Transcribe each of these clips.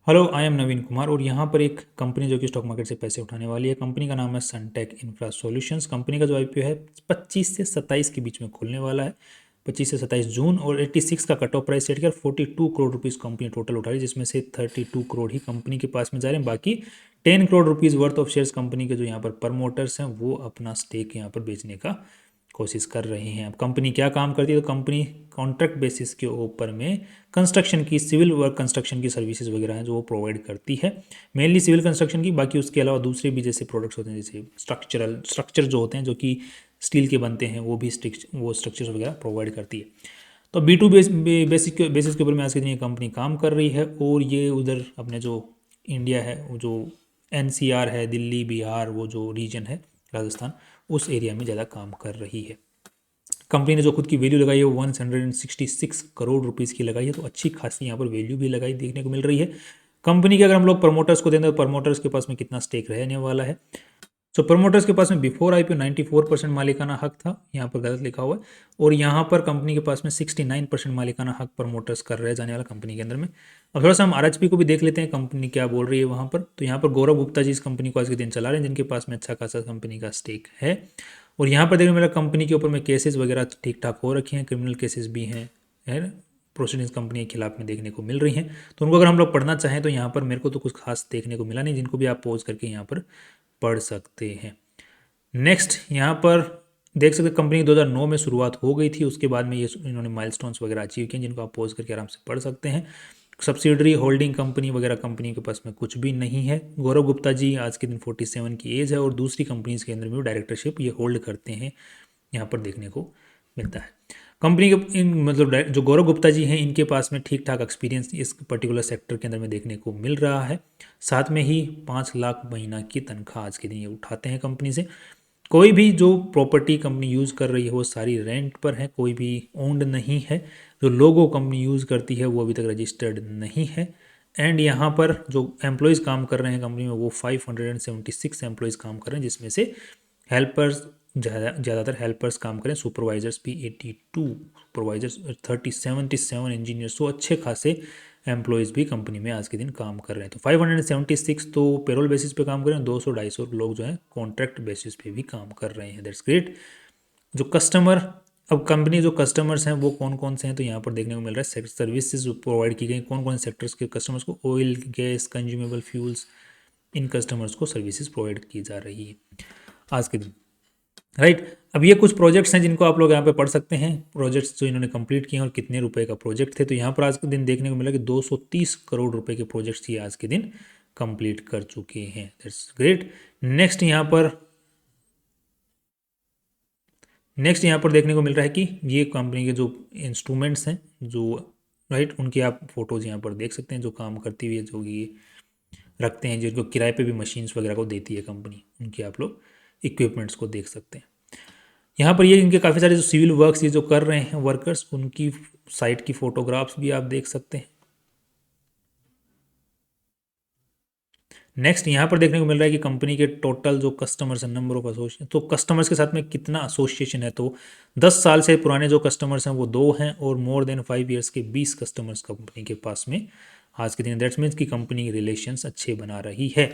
Hello, I am नवीन कुमार और यहाँ पर एक कंपनी जो कि स्टॉक मार्केट से पैसे उठाने वाली है। कंपनी का नाम है सनटेक इंफ्रा सॉल्यूशंस। कंपनी का जो आईपीओ है 25 से 27 के बीच में खुलने वाला है, 25 से 27 जून। और 86 का कट ऑफ प्राइस सेट कर 42 करोड़ रुपीज़ कंपनी टोटल उठा रही है, जिसमें से 32 करोड़ ही कंपनी के पास में जा रहे हैं। बाकी 10 crore rupees worth of shares company के जो यहाँ पर प्रमोटर्स हैं वो अपना स्टेक यहाँ पर बेचने का कोशिश कर रहे हैं। अब कंपनी क्या काम करती है, तो कंपनी कॉन्ट्रैक्ट बेसिस के ऊपर में कंस्ट्रक्शन की, सिविल वर्क कंस्ट्रक्शन की सर्विसेज वगैरह हैं जो वो प्रोवाइड करती है, मेनली सिविल कंस्ट्रक्शन की। बाकी उसके अलावा दूसरे भी जैसे प्रोडक्ट्स होते हैं, जैसे स्ट्रक्चर जो होते हैं जो कि स्टील के बनते हैं, वो भी वो स्ट्रक्चर्स वगैरह प्रोवाइड करती है। तो B2 बेसिस के ऊपर में आज के दिन ये कंपनी काम कर रही है। और ये उधर अपने जो इंडिया है, वो जो NCR है, दिल्ली बिहार, वो जो रीजन है राजस्थान, उस एरिया में ज़्यादा काम कर रही है। कंपनी ने जो खुद की वैल्यू लगाई है वो 166 करोड़ रुपीज़ की लगाई है, तो अच्छी खासी यहाँ पर वैल्यू भी लगाई देखने को मिल रही है। कंपनी के अगर हम लोग प्रमोटर्स को दें तो प्रमोटर्स के पास में कितना स्टेक रहने वाला है। सो प्रमोटर्स के पास में बिफोर आईपीओ 94% मालिकाना हक था, यहाँ पर गलत लिखा हुआ है। और यहाँ पर कंपनी के पास में 69% मालिकाना हक प्रमोटर्स कर रहे जाने वाला कंपनी के अंदर में। अब थोड़ा सा हम RHP को भी देख लेते हैं, कंपनी क्या बोल रही है वहाँ पर। तो यहाँ पर गौरव गुप्ता जी इस कंपनी को आज के दिन चला रहे हैं, जिनके पास में अच्छा खासा कंपनी का स्टेक है। और यहाँ पर देखने को मिला कंपनी के ऊपर में केसेस वगैरह ठीक ठाक हो रखे हैं, क्रिमिनल केसेस भी हैं, है ना, प्रोसीडिंग्स कंपनी के खिलाफ में देखने को मिल रही हैं। तो उनको अगर हम लोग पढ़ना चाहें तो यहाँ पर मेरे को तो कुछ खास देखने को मिला नहीं, जिनको भी आप पॉज करके यहाँ पर पढ़ सकते हैं। नेक्स्ट यहाँ पर देख सकते कंपनी 2009 में शुरुआत हो गई थी, उसके बाद में ये इन्होंने माइलस्टोन्स वगैरह अचीव किए, जिनको आप पॉज करके आराम से पढ़ सकते हैं। सब्सिडरी होल्डिंग कंपनी वगैरह कंपनी के पास में कुछ भी नहीं है। गौरव गुप्ता जी आज के दिन 47 की एज है और दूसरी कंपनीज के अंदर में डायरेक्टरशिप ये होल्ड करते हैं, यहाँ पर देखने को मिलता है। कंपनी के इन मतलब जो गौरव गुप्ता जी हैं, इनके पास में ठीक ठाक एक्सपीरियंस इस पर्टिकुलर सेक्टर के अंदर में देखने को मिल रहा है। साथ में ही 5 लाख महीना की तनख्वाह आज के दिन ये उठाते हैं कंपनी से। कोई भी जो प्रॉपर्टी कंपनी यूज़ कर रही है वो सारी रेंट पर है, कोई भी ओन्ड नहीं है। जो लोगो कंपनी यूज़ करती है वो अभी तक रजिस्टर्ड नहीं है। एंड यहाँ पर जो एम्प्लॉयज़ काम कर रहे हैं कंपनी में वो 576 एम्प्लॉयज़ काम कर रहे हैं, जिसमें से हेल्पर्स ज़्यादातर हेल्पर्स काम करें, सुपरवाइजर्स भी 82 सुपरवाइजर्स, 77 इंजीनियर्स, तो अच्छे खासे एम्प्लॉयज़ भी कंपनी में आज के दिन काम कर रहे हैं। तो 576 तो पेरोल बेसिस पे काम कर रहे हैं, 200-250 लोग जो हैं कॉन्ट्रैक्ट बेसिस पे भी काम कर रहे हैं। That's great. जो कस्टमर, अब कंपनी जो कस्टमर्स हैं वो कौन कौन से हैं, तो यहाँ पर देखने को मिल रहा है सर्विसेज प्रोवाइड की गई कौन कौन से सेक्टर्स के कस्टमर्स को, ऑयल, गैस, कंज्यूमेबल फ्यूल्स, इन कस्टमर्स को सर्विसेज प्रोवाइड की जा रही है आज के दिन, राइट। अब ये कुछ प्रोजेक्ट्स हैं जिनको आप लोग यहाँ पे पढ़ सकते हैं, प्रोजेक्ट्स जो इन्होंने कंप्लीट किए हैं और कितने रुपए का प्रोजेक्ट थे। तो यहाँ पर आज के दिन देखने को मिला कि 230 करोड़ रुपए के प्रोजेक्ट्स ये आज के दिन कंप्लीट कर चुके हैं। That's great. नेक्स्ट यहाँ पर देखने को मिल रहा है कि ये कंपनी के जो इंस्ट्रूमेंट्स हैं, जो राइट, उनकी आप फोटोज़ यहाँ पर देख सकते हैं, जो काम करती हुई है, जो ये रखते हैं, जिनको किराए पे भी मशीन्स वगैरह को देती है कंपनी, उनकी आप लोग इक्विपमेंट्स को देख सकते हैं। यहाँ पर ये इनके काफ़ी सारे जो सिविल वर्क्स ये जो कर रहे हैं वर्कर्स, उनकी साइट की फोटोग्राफ्स भी आप देख सकते हैं। नेक्स्ट यहाँ पर देखने को मिल रहा है कि कंपनी के टोटल जो कस्टमर्स हैं, नंबर ऑफ एसोसिएशन, तो कस्टमर्स के साथ में कितना एसोसिएशन है, तो 10 साल से पुराने जो कस्टमर्स हैं वो 2 हैं, और मोर देन 5 ईयर्स के 20 कस्टमर्स कंपनी के पास में आज के दिन। दैट्स मीन्स की कंपनी रिलेशंस अच्छे बना रही है।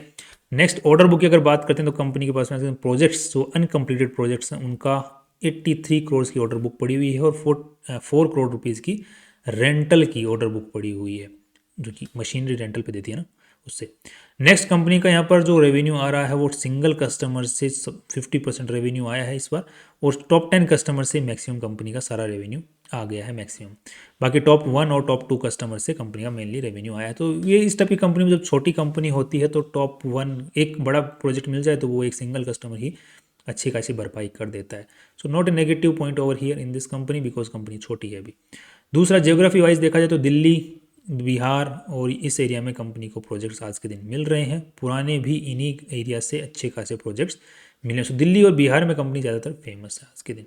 नेक्स्ट ऑर्डर बुक की अगर बात करते हैं तो कंपनी के पास में प्रोजेक्ट्स जो अनकम्प्लीटेड प्रोजेक्ट्स हैं उनका 83 करोड़ की ऑर्डर बुक पड़ी हुई है, और 4 करोड़ रुपीज़ की रेंटल की ऑर्डर बुक पड़ी हुई है, जो कि मशीनरी रेंटल पे देती है ना, उससे। नेक्स्ट कंपनी का यहाँ पर जो रेवेन्यू आ रहा है वो सिंगल कस्टमर से 50% रेवेन्यू आया है इस बार, और टॉप 10 कस्टमर से मैक्सिमम कंपनी का सारा रेवेन्यू आ गया है मैक्सिमम। बाकी टॉप 1 और टॉप 2 कस्टमर से कंपनी का मेनली रेवेन्यू आया है। तो ये इस टाइप की कंपनी में जब छोटी कंपनी होती है तो टॉप 1 एक बड़ा प्रोजेक्ट मिल जाए तो वो एक सिंगल कस्टमर ही अच्छी खासी भरपाई कर देता है। So not a negative point over here in this company, because company छोटी है अभी। दूसरा, जियोग्राफी वाइज देखा जाए तो दिल्ली, बिहार और इस एरिया में कंपनी को प्रोजेक्ट्स आज के दिन मिल रहे हैं। पुराने भी इन्हीं एरिया से अच्छे खासे प्रोजेक्ट्स मिले, सो दिल्ली और बिहार में कंपनी ज़्यादातर फेमस है आज के दिन।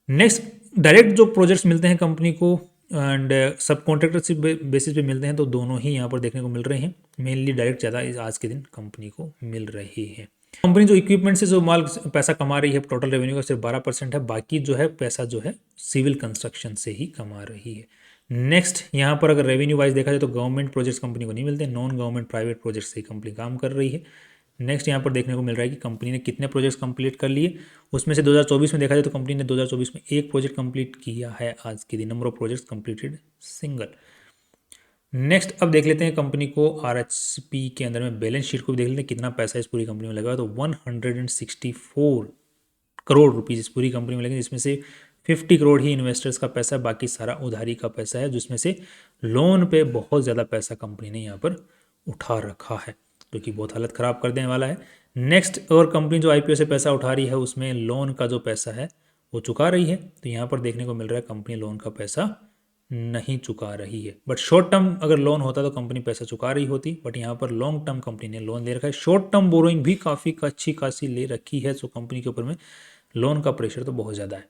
नेक्स्ट, डायरेक्ट जो प्रोजेक्ट्स मिलते हैं कंपनी को एंड सब कॉन्ट्रैक्टरशिप बेसिस पे मिलते हैं, तो दोनों ही यहाँ पर देखने को मिल रहे हैं। मेनली डायरेक्ट ज़्यादा आज के दिन कंपनी को मिल रही है। कंपनी जो इक्विपमेंट से जो माल पैसा कमा रही है टोटल रेवेन्यू का सिर्फ 12% है, बाकी जो है पैसा जो है सिविल कंस्ट्रक्शन से ही कमा रही है। नेक्स्ट यहाँ पर अगर रेवेन्यू वाइज देखा जाए तो गवर्नमेंट प्रोजेक्ट्स कंपनी को नहीं मिलते, नॉन गवर्नमेंट प्राइवेट प्रोजेक्ट्स से ही कंपनी काम कर रही है। नेक्स्ट यहाँ पर देखने को मिल रहा है कि कंपनी ने कितने प्रोजेक्ट्स कंप्लीट कर लिए, उसमें से 2024 में देखा जाए तो कंपनी ने 2024 में एक प्रोजेक्ट कंप्लीट किया है आज के दिन, number of projects completed single. Next अब देख लेते हैं कंपनी को आरएचपी के अंदर में बैलेंस शीट को भी देख लेते हैं कितना पैसा इस पूरी कंपनी में लगा, तो 164 करोड़ रुपीज़ इस पूरी कंपनी में लगे, जिसमें से 50 करोड़ ही इन्वेस्टर्स का पैसा है, बाकी सारा उधारी का पैसा है, जिसमें से लोन पे बहुत ज़्यादा पैसा कंपनी ने यहाँ पर उठा रखा है, जो कि बहुत हालत ख़राब कर देने वाला है। नेक्स्ट और कंपनी जो आईपीओ से पैसा उठा रही है उसमें लोन का जो पैसा है वो चुका रही है, तो यहाँ पर देखने को मिल रहा है कंपनी लोन का पैसा नहीं चुका रही है। बट शॉर्ट टर्म अगर लोन होता तो कंपनी पैसा चुका रही होती, बट यहाँ पर लॉन्ग टर्म कंपनी ने लोन ले रखा है, शॉर्ट टर्म बोरोइंग भी काफ़ी अच्छी खासी ले रखी है, सो कंपनी के ऊपर में लोन का प्रेशर तो बहुत ज़्यादा है।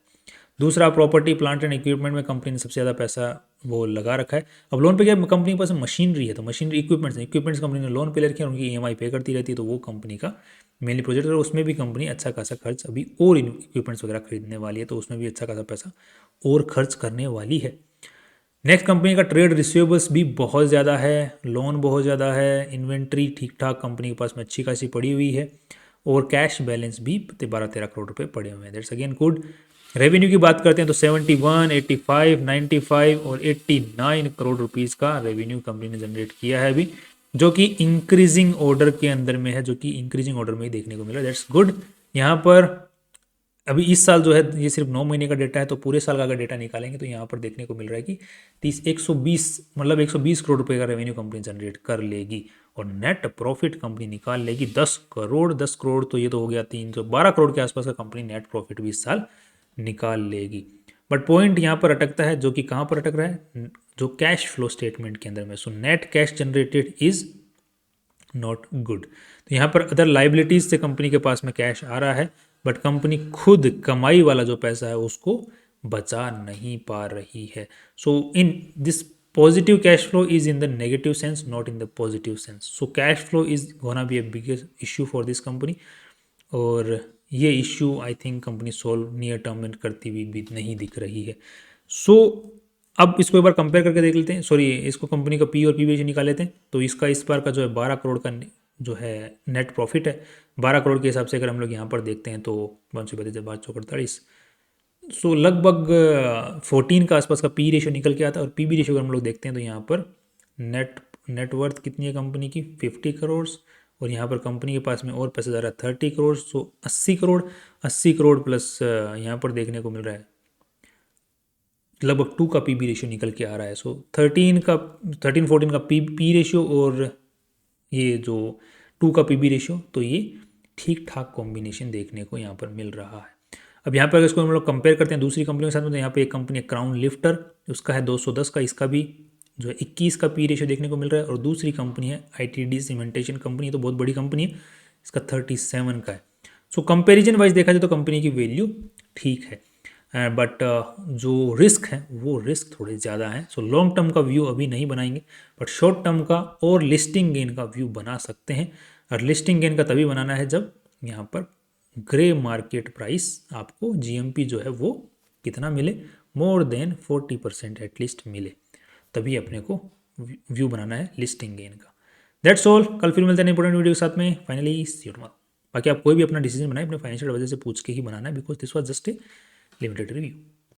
दूसरा प्रॉपर्टी प्लांट एंड इक्विपमेंट में कंपनी ने सबसे ज़्यादा पैसा वो लगा रखा है। अब लोन पे क्या कंपनी के पास मशीनरी है, तो मशीनरी इक्विपमेंट्स कंपनी ने लोन पे ले रखे हैं, उनकी ईएमआई पे करती रहती है, तो वो कंपनी का मेनली प्रोजेक्ट है, और उसमें भी कंपनी अच्छा खासा खर्च अभी और इक्विपमेंट्स वगैरह खरीदने वाली है, तो उसमें भी अच्छा खासा पैसा और खर्च करने वाली है। नेक्स्ट कंपनी का ट्रेड रिसीवेबल्स भी बहुत ज़्यादा है, लोन बहुत ज़्यादा है, इन्वेंट्री ठीक ठाक कंपनी के पास में अच्छी खासी पड़ी हुई है, और कैश बैलेंस भी 12-13 करोड़ रुपए पड़े हुए हैं। That's again good. रेवेन्यू की बात करते हैं तो 71, 85, 95 और 89 करोड़ रुपीज़ का रेवेन्यू कंपनी ने जनरेट किया है अभी, जो कि इंक्रीजिंग ऑर्डर के अंदर में है, जो कि इंक्रीजिंग ऑर्डर में ही देखने को मिला। That's good. यहाँ पर अभी इस साल जो है ये सिर्फ 9 महीने का डेटा है, तो पूरे साल का अगर डेटा निकालेंगे तो यहाँ पर देखने को मिल रहा है कि 120 करोड़ रुपए का रेवेन्यू कंपनी जनरेट कर लेगी, और नेट प्रॉफिट कंपनी निकाल लेगी 10 करोड़। 10 करोड़ तो ये तो हो गया 312 करोड़ के आसपास का कंपनी नेट प्रॉफिट भी इस साल निकाल लेगी। बट पॉइंट यहाँ पर अटकता है, जो कि कहाँ पर अटक रहा है, जो कैश फ्लो स्टेटमेंट के अंदर में। So net cash generated is not good. तो यहाँ पर अदर लाइबिलिटीज से कंपनी के पास में कैश आ रहा है, बट कंपनी खुद कमाई वाला जो पैसा है उसको बचा नहीं पा रही है। So in this positive cash flow is in the negative sense, not in the positive sense. So cash flow is gonna be a biggest issue for this company, और ये issue I think company solve near term में करती हुई भी नहीं दिख रही है। सो अब इसको एक बार कंपेयर करके देख लेते हैं, सॉरी इसको कंपनी का पी और पी रेशियो निकाल लेते हैं, तो इसका इस बार का जो है 12 करोड़ का जो है नेट प्रॉफिट है, 12 करोड़ के हिसाब से अगर हम लोग यहाँ पर देखते हैं तो 542 सो लगभग 14 का आसपास का पी रेशियो निकल के आता है। और पी बी रेशियो अगर हम लोग देखते हैं तो यहाँ पर नेटवर्थ कितनी है कंपनी की, 50 करोड़, और यहाँ पर कंपनी के पास में और पैसा जा रहा है 30 करोड़, सो 80 करोड़ प्लस यहाँ पर देखने को मिल रहा है लगभग 2 का पी बी रेशियो निकल के आ रहा है। सो 13-14 का पी रेशियो और ये जो 2 का पी बी रेशियो, तो ये ठीक ठाक कॉम्बिनेशन देखने को यहाँ पर मिल रहा है। अब यहाँ पर अगर इसको हम लोग कंपेयर करते हैं दूसरी कंपनियों के साथ में, तो यहाँ पे एक कंपनी है क्राउन लिफ्टर, उसका है 210 का, इसका भी जो है 21 का पी रेशियो देखने को मिल रहा है, और दूसरी कंपनी है ITD सीमेंटेशन कंपनी, तो बहुत बड़ी कंपनी है, इसका 37 का है। सो कंपेरिजन वाइज देखा जाए तो कंपनी की वैल्यू ठीक है, बट जो रिस्क है वो रिस्क थोड़े ज़्यादा हैं। सो लॉन्ग टर्म का व्यू अभी नहीं बनाएंगे, बट शॉर्ट टर्म का और लिस्टिंग गेन का व्यू बना सकते हैं, और लिस्टिंग गेन का तभी बनाना है जब यहाँ पर ग्रे मार्केट प्राइस आपको GMP जो है वो कितना मिले, मोर देन 40% एटलीस्ट मिले, तभी अपने को व्यू बनाना है लिस्टिंग गेन का। That's all. कल फिर मिलते हैं इंपॉर्टेंट वीडियो के साथ में। Finally see you tomorrow. बाकी आप कोई भी अपना डिसीजन बनाए अपने फाइनेंशियल वजह से पूछ के ही बनाना है, because this was just a limited review.